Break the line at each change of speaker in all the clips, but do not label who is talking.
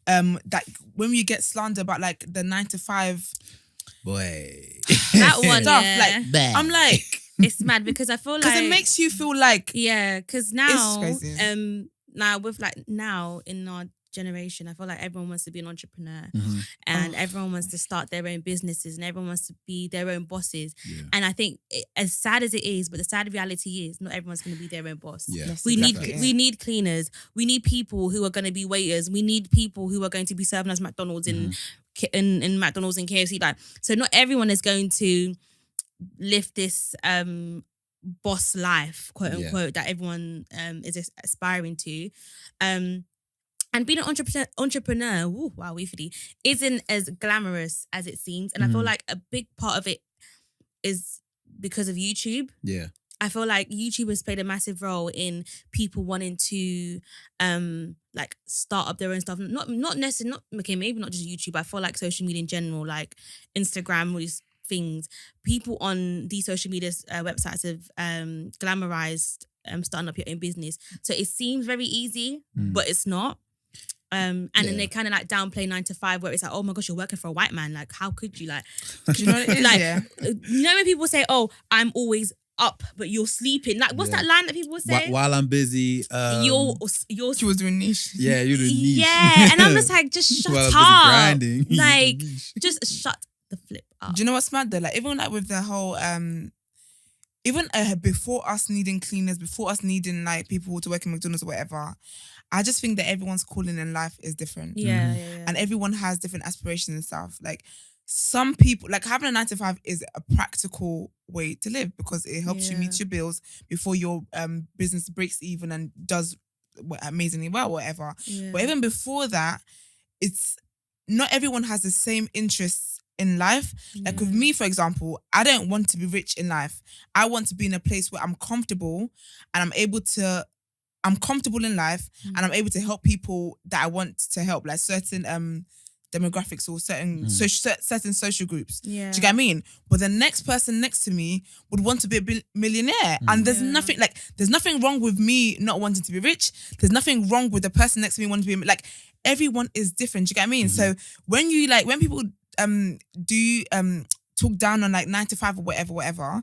that when you get slander about like the 9 to 5
boy,
that one
stuff,
yeah.
like I'm like,
it's mad because I feel like
because it makes you feel like
because
it's
now
crazy.
now with like now in our generation, I feel like everyone wants to be an entrepreneur and everyone wants to start their own businesses and everyone wants to be their own bosses. And I think as sad as it is, but the sad reality is not everyone's going to be their own boss. We need cleaners. We need people who are going to be waiters. We need people who are going to be serving us McDonald's in McDonald's and KFC. Like, so not everyone is going to live this boss life, quote unquote, that everyone is aspiring to. And being an entrepreneur, isn't as glamorous as it seems. And I feel like a big part of it is because of YouTube. Yeah. I feel like YouTube has played a massive role in people wanting to like start up their own stuff. Not necessarily, maybe not just YouTube. I feel like social media in general, like Instagram, all these things. People on these social media websites have glamorized starting up your own business. So it seems very easy, but it's not. And then they kind of like downplay 9 to 5 where it's like, oh my gosh, you're working for a white man. Like, how could you? Like,
do you know what it is?
Like, you know when people say, oh, I'm always up, but you're sleeping. Like, what's that line that people say?
While I'm busy,
you're
she was doing niche.
Yeah, you're doing niche.
Yeah, and I'm just like, just shut
While
up.
I'm busy grinding.
Like, just shut the flip up.
Do you know what's mad though? Like, even like with the whole even before us needing cleaners, before us needing like people to work in McDonald's or whatever, I just think that everyone's calling in life is different.
Yeah.
And everyone has different aspirations and stuff. Like some people, like having a 9 to 5 is a practical way to live because it helps you meet your bills before your business breaks even and does amazingly well, whatever. Yeah. But even before that, it's not everyone has the same interests in life. Like with me, for example, I don't want to be rich in life. I want to be in a place where I'm comfortable and I'm comfortable in life and I'm able to help people that I want to help, like certain demographics or certain social groups. Yeah. Do you get what I mean? But the next person next to me would want to be a millionaire. And there's nothing wrong with me not wanting to be rich. There's nothing wrong with the person next to me wanting to be like, everyone is different. Do you get what I mean? So when people do talk down on like 9 to 5 or whatever,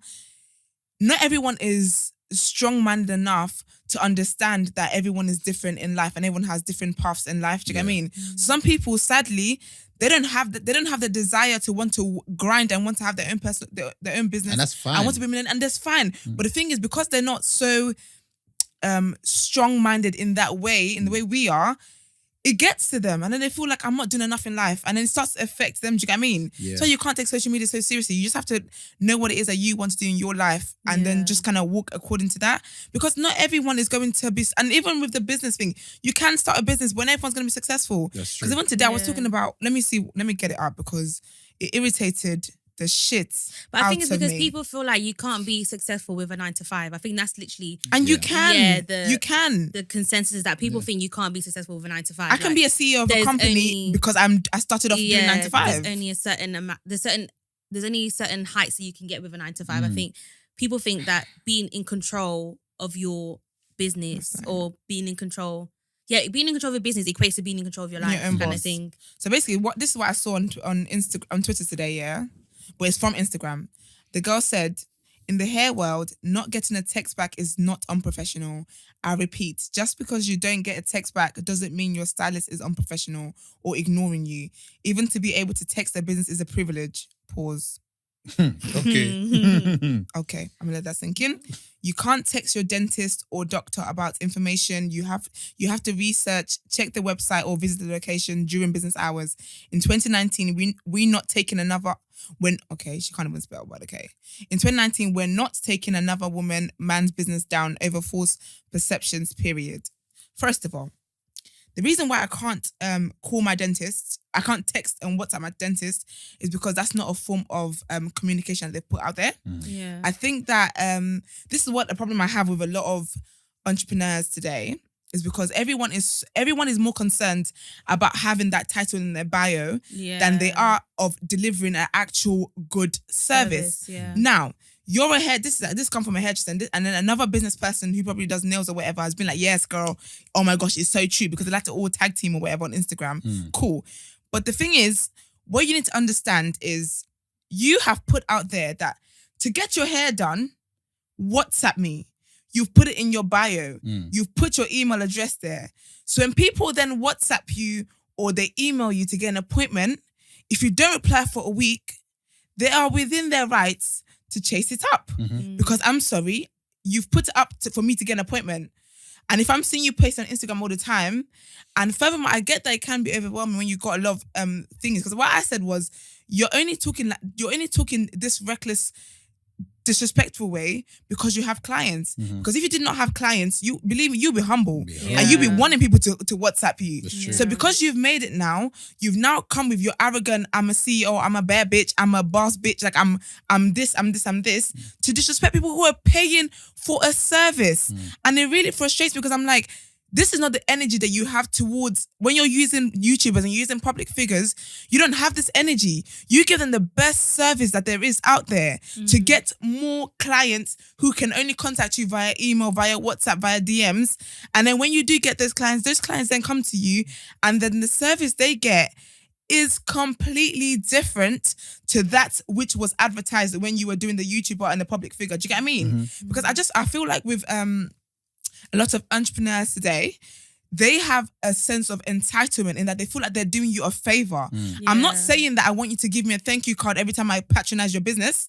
not everyone is strong-minded enough to understand that everyone is different in life and everyone has different paths in life. Do you get what I mean? Some people, sadly, they don't have the desire to want to grind and want to have their own their own business.
And that's fine.
I want to be a millionaire, and that's fine. But the thing is, because they're not so strong-minded in that way, in the way we are, it gets to them and then they feel like I'm not doing enough in life and then it starts to affect them. Do you get what I mean? Yeah. So you can't take social media so seriously. You just have to know what it is that you want to do in your life and then just kind of walk according to that, because not everyone is going to be, and even with the business thing, you can start a business when everyone's going to be successful. That's true. Because even today I was talking about, let me get it up because it irritated the shit.
But I think it's because people feel like you can't be successful with a 9 to 5. I think that's literally
you can. You can.
The consensus is that people think you can't be successful with a 9 to 5.
I can be a CEO of a company because I started off doing 9 to 5.
There's only a certain amount. There's only certain heights that you can get with a 9 to 5. I think people think that being in control of your business or being in control of your business equates to being in control of your life kind of thing.
So basically, this is what I saw on Twitter today. Yeah. But it's from Instagram. The girl said, in the hair world, not getting a text back is not unprofessional. I repeat, just because you don't get a text back doesn't mean your stylist is unprofessional or ignoring you. Even to be able to text a business is a privilege. Pause.
Okay.
Okay, I'm gonna let that sink in. You can't text your dentist or doctor about information. You have to research, check the website or visit the location during business hours. In 2019, we not taking another she can't even spell, but okay. In 2019, we're not taking another man's business down over false perceptions, period. First of all, the reason why I can't call my dentist, I can't text and WhatsApp my dentist is because that's not a form of communication that they've put out there.
Yeah.
I think that this is what the problem I have with a lot of entrepreneurs today is because everyone is more concerned about having that title in their bio than they are of delivering an actual good service.
Yeah.
Now, you're a hair. This come from a hairdresser, and then another business person who probably does nails or whatever has been like, yes, girl. Oh my gosh, it's so true because they like to all tag team or whatever on Instagram. Cool. But the thing is, what you need to understand is you have put out there that to get your hair done, WhatsApp me. You've put it in your bio. You've put your email address there. So when people then WhatsApp you or they email you to get an appointment, if you don't reply for a week, they are within their rights to chase it up. Because I'm sorry, you've put it up for me to get an appointment. And if I'm seeing you post on Instagram all the time, and furthermore, I get that it can be overwhelming when you got a lot of things. Because what I said was, you're only talking this reckless, disrespectful way because you have clients. Because if you did not have clients, you believe me, you'll be humble and you'll be wanting people to WhatsApp you. So because you've made it now, you've now come with your arrogant, I'm a CEO, I'm a bad bitch, I'm a boss bitch, like I'm this, to disrespect people who are paying for a service. And it really frustrates me because I'm like, this is not the energy that you have towards when you're using YouTubers and you're using public figures. You don't have this energy. You give them the best service that there is out there to get more clients who can only contact you via email, via WhatsApp, via DMs. And then when you do get those clients then come to you, and then the service they get is completely different to that which was advertised when you were doing the YouTuber and the public figure. Do you get what I mean? Because I feel like with a lot of entrepreneurs today, they have a sense of entitlement in that they feel like they're doing you a favor. I'm not saying that I want you to give me a thank you card every time I patronize your business.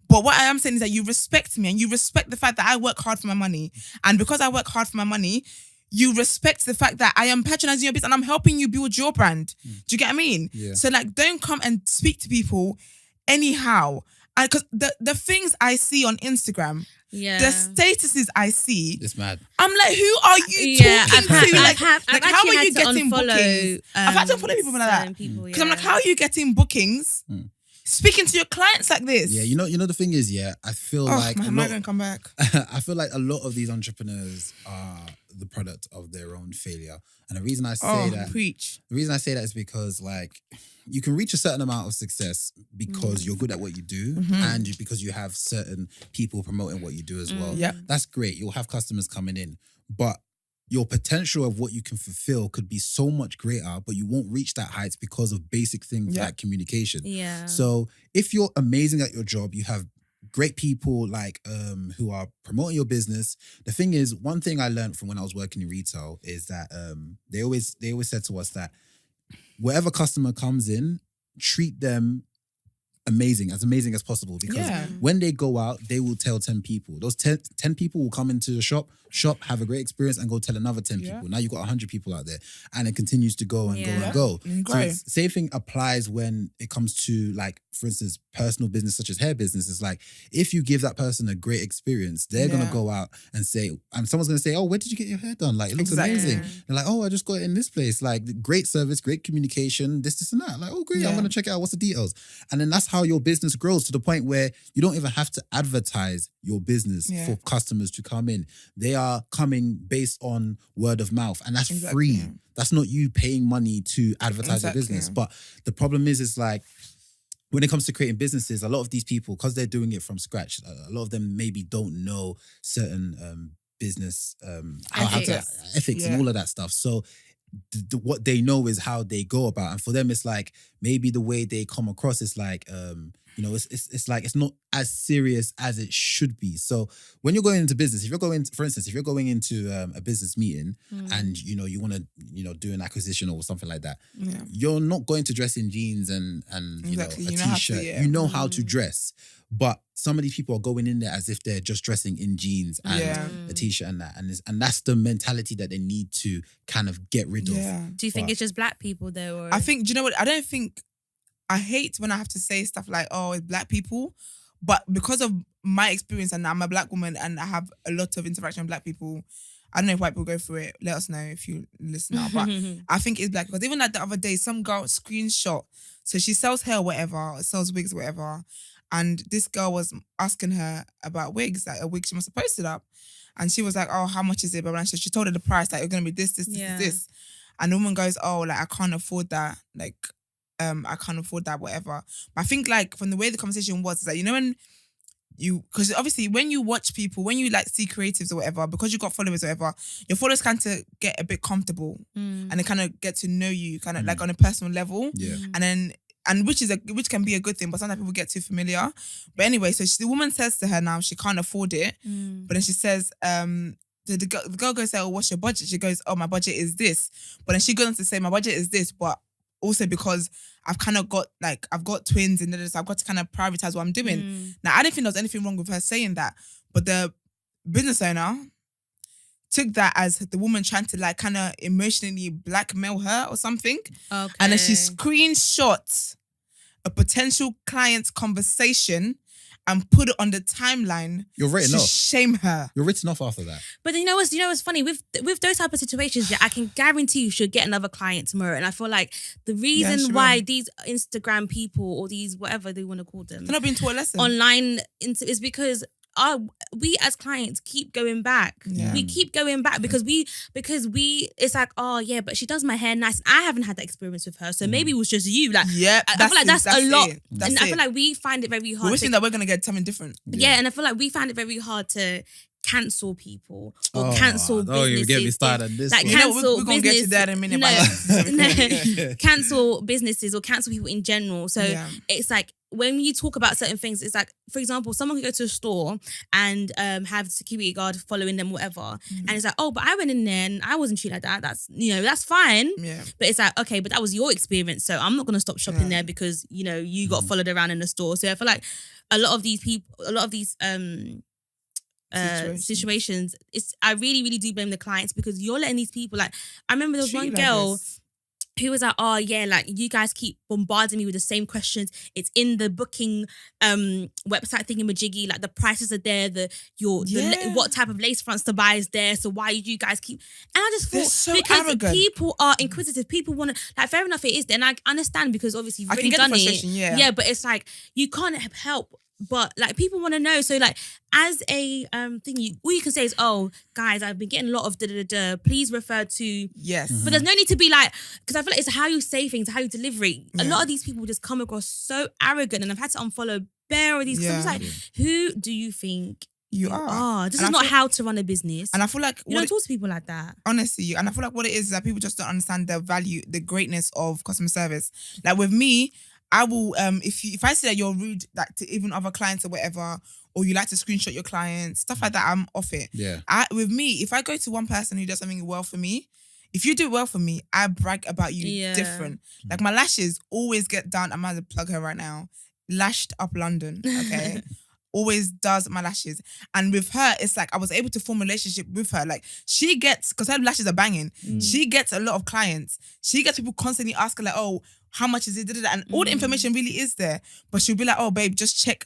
But what I am saying is that you respect me and you respect the fact that I work hard for my money. And because I work hard for my money, you respect the fact that I am patronizing your business and I'm helping you build your brand. Do you get what I mean? Yeah. So like, don't come and speak to people anyhow. And because the things I see on Instagram, the statuses I see,
it's mad.
I'm like, who are you talking to? Like, how are you getting bookings? I've had to follow people like that because I'm like, how are you getting bookings? Speaking to your clients like this?
Yeah, you know the thing is, I feel like
am I going to come back?
I feel like a lot of these entrepreneurs are the product of their own failure, and the reason I say the reason I say that is because like, you can reach a certain amount of success because you're good at what you do and because you have certain people promoting what you do as well.
Yeah.
That's great. You'll have customers coming in, but your potential of what you can fulfill could be so much greater, but you won't reach that heights because of basic things like communication.
Yeah.
So if you're amazing at your job, you have great people like who are promoting your business. The thing is, one thing I learned from when I was working in retail is that they always said to us that whatever customer comes in, treat them amazing as possible, because when they go out, they will tell 10 people. Those 10 people will come into the shop, have a great experience and go tell another 10 people. Now you've got 100 people out there and it continues to go and go and go. So same thing applies when it comes to, like, for instance, personal business such as hair business. It's like, if you give that person a great experience, they're going to go out and say, and someone's going to say, oh, where did you get your hair done? Like, it looks amazing. They're like, oh, I just got it in this place. Like, great service, great communication, this and that. Like, oh, great, I'm going to check it out. What's the details? And then that's how your business grows to the point where you don't even have to advertise your business for customers to come in. They are coming based on word of mouth, and that's free. That's not you paying money to advertise your business. But the problem is like, when it comes to creating businesses, a lot of these people, because they're doing it from scratch, a lot of them maybe don't know certain business ethics and all of that stuff. So what they know is how they go about, and for them it's like, maybe the way they come across is like it's like, it's not as serious as it should be. So when you're going into business, if you're going into a business meeting and you want to do an acquisition or something like that, you're not going to dress in jeans and a t-shirt. You know how to dress. But some of these people are going in there as if they're just dressing in jeans and a t-shirt and that. And that's the mentality that they need to kind of get rid of.
Do you think it's just black people though? Or?
I think, do you know what? I hate when I have to say stuff like, oh, it's black people. But because of my experience, and I'm a black woman and I have a lot of interaction with black people, I don't know if white people go through it. Let us know if you listen now. But I think it's black. Because even like the other day, some girl screenshot. So she sells hair, whatever, sells wigs, whatever. And this girl was asking her about wigs, like a wig she must have posted up. And she was like, oh, how much is it? But she told her the price, like, it's going to be this. And the woman goes, oh, like, I can't afford that. Like, I can't afford that, whatever. But I think, like, from the way the conversation was, is that, when because obviously when you watch people, when you like see creatives or whatever, because you got followers or whatever, your followers kind of get a bit comfortable and they kind of get to know you kind of like on a personal level.
Yeah.
And which can be a good thing, but sometimes people get too familiar. But anyway, so the woman says to her now she can't afford it, but then she says, the girl goes, "Oh, what's your budget?" She goes, "Oh, my budget is this." But then she goes on to say, "My budget is this, but also because I've kind of got I've got twins and so I've got to kind of prioritize what I'm doing." Now, I don't think there's anything wrong with her saying that, but the business owner took that as the woman trying to like kind of emotionally blackmail her or something.
Okay.
And then she screenshot a potential client's conversation and put it on the timeline.
You're written
to
off.
Shame her.
You're written off after that.
But you know what's funny with those type of situations? Yeah, I can guarantee you she'll get another client tomorrow. And I feel like the reason why these Instagram people or these whatever they want to call them,
they're not being taught a lesson
online is because we as clients keep going back.
Yeah.
We keep going back because we it's like, oh yeah, but she does my hair nice. I haven't had that experience with her, so maybe it was just you. Like,
yeah,
I feel like that's a lot.
And
I feel like we find it very hard.
We're wishing that we're gonna get something different.
Yeah, and I feel like we find it very hard to cancel people or cancel businesses.
Oh, you get me started on this.
Like
one.
cancel
we're gonna get to that in a minute.
No, cancel businesses or cancel people in general. So it's like when you talk about certain things, it's like, for example, someone can go to a store and have security guard following them, whatever, and it's like, oh, but I went in there and I wasn't treated like that. That's that's fine. Yeah. But it's like, okay, but that was your experience, so I'm not gonna stop shopping there because you got followed around in the store. So I feel like a lot of these people, a lot of these situations, I really, really do blame the clients because you're letting these people, like, I remember there was one girl who was like, oh yeah, like you guys keep bombarding me with the same questions. It's in the booking website thingamajiggy, like the prices are there, what type of lace fronts to buy is there, so why you guys keep, and I just thought,
so
because
arrogant.
People are inquisitive, people want to, like, fair enough, it is there, and I understand because obviously you've already done it. Yeah, but it's like you can't help but like people want to know. So like as a thing, all you can say is, oh guys, I've been getting a lot of please refer to but there's no need to be like, because I feel like it's how you say things, how you deliver it. A lot of these people just come across so arrogant, and I've had to unfollow bare of these because I'm just like, who do you think you are? This is not how to run a business.
And I feel like
you don't talk to people like that.
Honestly, and I feel like what it is that people just don't understand the value, the greatness of customer service. Like with me, I will if I see that you're rude, like to even other clients or whatever, or you like to screenshot your clients, stuff like that, I'm off it.
Yeah.
With me, if I go to one person who does something well for me, if you do it well for me, I brag about you different. Like my lashes always get done. I might as well plug her right now. Lashed Up London, okay? Always does my lashes. And with her, it's like I was able to form a relationship with her. Like she gets, because her lashes are banging, she gets a lot of clients. She gets people constantly asking like, oh, how much is it? And all the information really is there. But she'll be like, oh, babe, just check.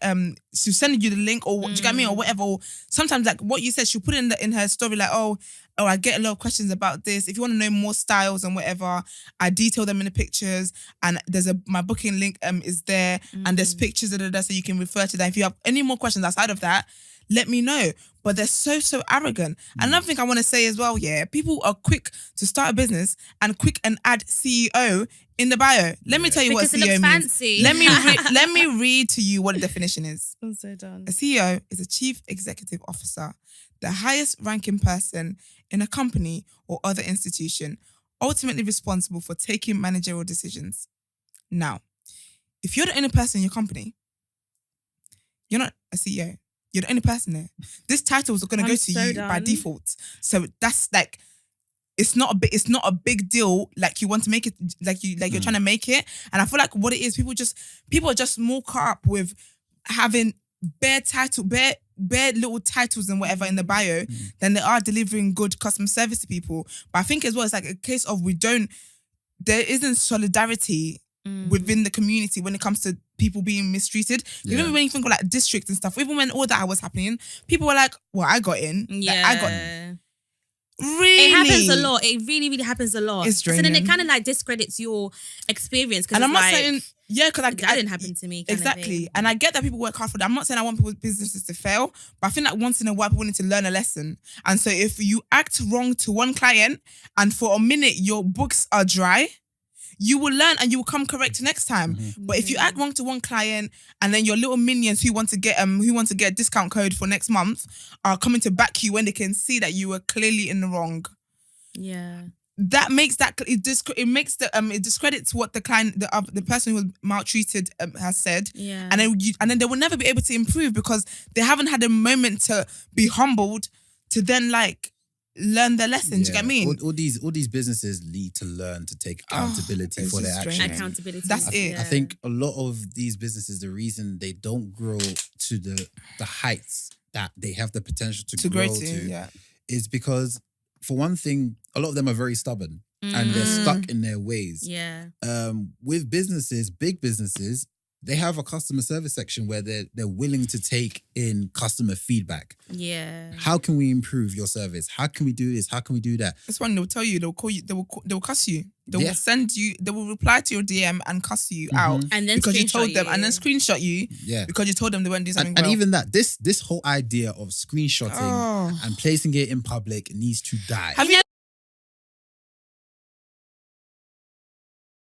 She'll send you the link or do you get what I mean? Or whatever. Or sometimes like what you said, she'll put it in her story like, oh, I get a lot of questions about this. If you want to know more styles and whatever, I detail them in the pictures. And there's my booking link is there. And there's pictures so you can refer to that. If you have any more questions outside of that, let me know. But they're so arrogant. Another thing I want to say as well, people are quick to start a business and quick and add CEO in the bio. Let me tell you
because
what CEO
it looks
means.
fancy.
Let me read to you what the definition is.
I'm so done.
A CEO is a chief executive officer, the highest ranking person in a company or other institution, ultimately responsible for taking managerial decisions. Now, if you're the only person in your company, you're not a CEO. You're the only person there. This title is going to go to you by default. So that's like, it's not a big deal. Like you want to make it, you're trying to make it. And I feel like what it is, people are just more caught up with having bare little titles and whatever in the bio than they are delivering good customer service to people. But I think as well, it's like a case of there isn't solidarity within the community when it comes to people being mistreated. Even when you think of like districts and stuff, even when all that was happening, people were like, well, I got in.
Yeah.
Like, I got in. Really?
It happens a lot. It really, really happens a lot.
It's draining.
So then it kind of like discredits your experience.
And I'm not
like,
saying, because
that didn't happen to me.
Exactly. And I get that people work hard for that. I'm not saying I want people's businesses to fail, but I think that once in a while people need to learn a lesson. And so if you act wrong to one client and for a minute your books are dry, you will learn and you will come correct next time. But if you act wrong to one client and then your little minions who want to get a discount code for next month are coming to back you when they can see that you were clearly in the wrong.
Yeah.
That makes it discredits what the client, the person who was maltreated has said.
Yeah.
And then they will never be able to improve because they haven't had a moment to be humbled to then like learn their lessons. Do you get what I mean?
All these businesses need to learn to take accountability for their actions.
Accountability.
That's it.
I think a lot of these businesses, the reason they don't grow to the heights that they have the potential to grow to is because, for one thing, a lot of them are very stubborn and they're stuck in their ways.
Yeah.
With businesses, big businesses, they have a customer service section where they're willing to take in customer feedback.
Yeah.
How can we improve your service? How can we do this? How can we do that?
This one, they'll tell you, they'll call you, they'll cuss you. They will send you, they will reply to your DM and cuss you out.
And then
because you told them, and then screenshot you because you told them they weren't doing something well.
And even that, this whole idea of screenshotting and placing it in public needs to die.
Have you